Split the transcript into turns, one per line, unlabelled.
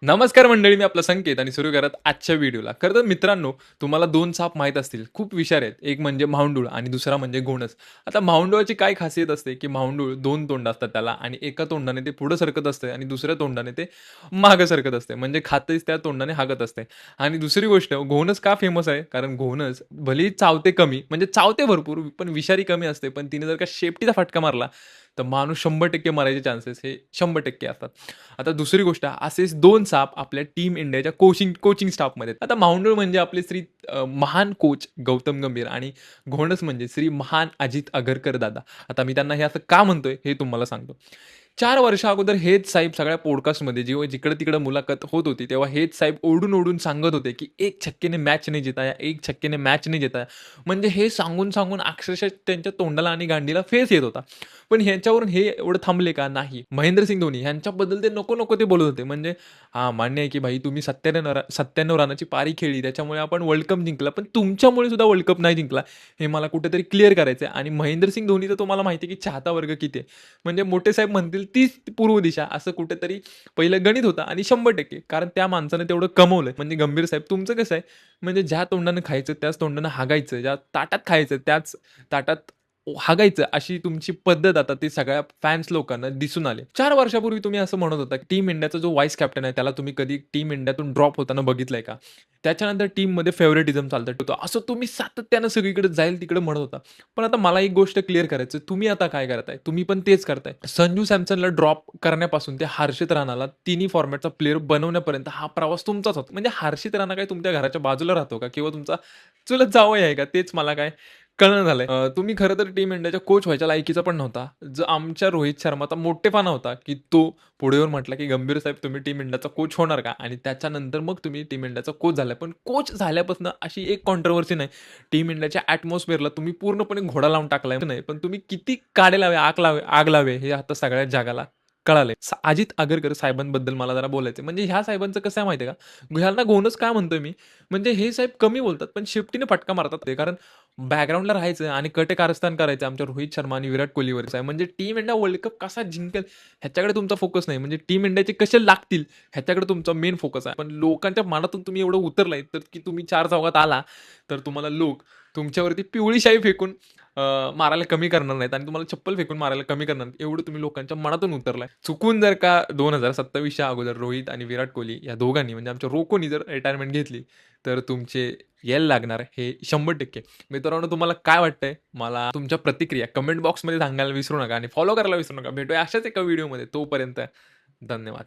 नमस्कार मंडळी, मी आपला संकेत आणि सुरू करत आजच्या व्हिडिओला. खरं तर मित्रांनो, तुम्हाला 2 साप माहीत असतील. खूप विषारी आहेत. एक म्हणजे म्हाऊंडूळ आणि दुसरा म्हणजे घोणस. आता म्हाऊंडूळाची काय खासियत असते, की म्हाऊंडूळ 2 तोंड असतात त्याला आणि एका तोंडाने ते पुढे सरकत असते आणि दुसऱ्या तोंडाने ते मागे सरकत असते. म्हणजे खातेच त्या तोंडाने हागत असते. आणि दुसरी गोष्ट घोणस का फेमस आहे? कारण घोणस भलेही चावते कमी, म्हणजे चावते भरपूर, पण विषारी कमी असते. पण तिने जर का शेपटीचा फटका मारला, तर माणूस 100% मरायचे चान्सेस हे 100% असतात. आता दुसरी गोष्ट असेच 2 साप आपल्या टीम इंडियाच्या कोचिंग स्टाफमध्ये आहेत. आता माउंडूळ म्हणजे आपले महान कोच गौतम गंभीर आणि घोणस म्हणजे श्री महान अजित आगरकर दादा. आता मी त्यांना हे असं का म्हणतोय हे तुम्हाला सांगतो. 4 वर्षा अगोदर हेच साहेब सगळ्या पॉडकास्टमध्ये जेव्हा जिकडं-तिकडं मुलाखत होत होती, तेव्हा हेच साहेब ओरडून-ओरडून सांगत होते, की "एक छक्के मॅच नहीं जिताया, एक छक्के मॅच नहीं जिताया." म्हणजे हे सांगून अक्षरशः त्यांच्या तोंडाला आणि गांडीला फेस येत होता. पण ह्याच्यावरून हे एवढं थांबले का? नाही. महेंद्रसिंग धोनी ह्यांच्याबद्दल ते नको-नको ते बोलत होते. म्हणजे हां, मान्य आहे की भाई तुम्ही 97 रनाची पारी खेळली, त्याच्यामुळे आपण वर्ल्ड कप जिंकला. पण तुमच्यामुळे सुद्धा वर्ल्ड कप नाही जिंकला. हे मला कुठेतरी क्लिअर करायचं आहे. आणि महेंद्रसिंग धोनी तर तुम्हाला माहिती आहे की चाहता वर्ग किती आहे. म्हणजे मोठे साहेब म्हणतील तीच पूर्व दिशा असं कुठेतरी पहिलं गणित होतं आणि 100% कारण त्या माणसाने तेवढं कमवलंय. म्हणजे गंभीर साहेब तुमचं कसं आहे, म्हणजे ज्या तोंडानं खायचं त्याच तोंडानं हागायचं, ज्या ताटात खायचं त्याच ताटात हागायचं अशी तुमची पद्धत आता ती सगळ्या फॅन्स लोकांना दिसून आली. 4 वर्षापूर्वी तुम्ही असं म्हणत होता, टीम इंडियाचा जो व्हाईस कॅप्टन आहे त्याला तुम्ही कधी टीम इंडियातून ड्रॉप होताना बघितलंय का? त्याच्यानंतर टीममध्ये फेव्हरेटिझम चालतं होतं. असं तुम्ही सातत्यानं सगळीकडे जाईल तिकडे म्हणत होता. पण आता मला एक गोष्ट क्लिअर करायचं तुम्ही आता काय करताय? तुम्ही पण तेच करताय. संजू सॅमसनला ड्रॉप करण्यापासून ते हर्षित राणाला तिन्ही फॉर्मॅटचा प्लेयर बनवण्यापर्यंत हा प्रवास तुमचाच होता. म्हणजे हर्षित राणा काय तुमच्या घराच्या बाजूला राहतो का? किंवा तुमचा चुलत जावई आहे का? तेच मला काय कळना झालंय. तुम्ही खरं तर टीम इंडियाच्या कोच व्हायच्या लायकीचा पण नव्हता. जो आमच्या रोहित शर्माचा मोठेपणा होता, की तो पुढे येऊन म्हटला, की "गंभीर साहेब तुम्ही टीम इंडियाचा कोच होणार का?" आणि त्याच्यानंतर मग तुम्ही टीम इंडियाचा कोच झाला. पण कोच झाल्यापासून अशी एक कॉन्ट्रोव्हर्सी नाही. टीम इंडियाच्या ॲटमॉस्फिअरला तुम्ही पूर्णपणे घोडा लावून टाकलाय नाही. पण तुम्ही किती काडे लावे, आग लावे हे आता सगळ्या जगाला कळालंय. अजित आगरकर साहेबांबद्दल मला जरा बोलायचं म्हणजे ह्या साहेबांचं कसं आहे माहिती आहे का? ह्यांना गोनच काय म्हणतोय मी? म्हणजे हे साहेब कमी बोलतात, पण शेपटीने फटका मारतात ते. कारण बॅकग्राऊंडला राहायचं आणि कारस्थान करायचं आमच्या रोहित शर्मा आणि विराट कोहलीवरच आहे. म्हणजे टीम इंडिया वर्ल्ड कप कसा जिंकेल ह्याच्याकडे तुमचा फोकस नाही. म्हणजे टीम इंडियाचे कसे लागतील ह्याच्याकडे तुमचा मेन फोकस आहे. पण लोकांच्या मनातून तुम्ही एवढं उतरलाय तर की तुम्ही 4 चौघात आला, तर तुम्हाला लोक तुमच्यावरती पिवळी शाई फेकून मारायला कमी करणार नाहीत आणि तुम्हाला चप्पल फेकून मारायला कमी करणार नाहीत. एवढं तुम्ही लोकांच्या मनातून उतरलाय. चुकून जर का 2027च्या अगोदर रोहित आणि विराट कोहली या दोघांनी म्हणजे आमच्या रोकोनी जर रिटायरमेंट घेतली, तर तुमचे यायला लागणार हे 100%. मित्रांनो तुम्हाला काय वाटतंय? मला तुमच्या प्रतिक्रिया कमेंट बॉक्समध्ये सांगायला विसरू नका आणि फॉलो करायला विसरू नका. भेटूया अशाच एका व्हिडिओमध्ये. तोपर्यंत धन्यवाद.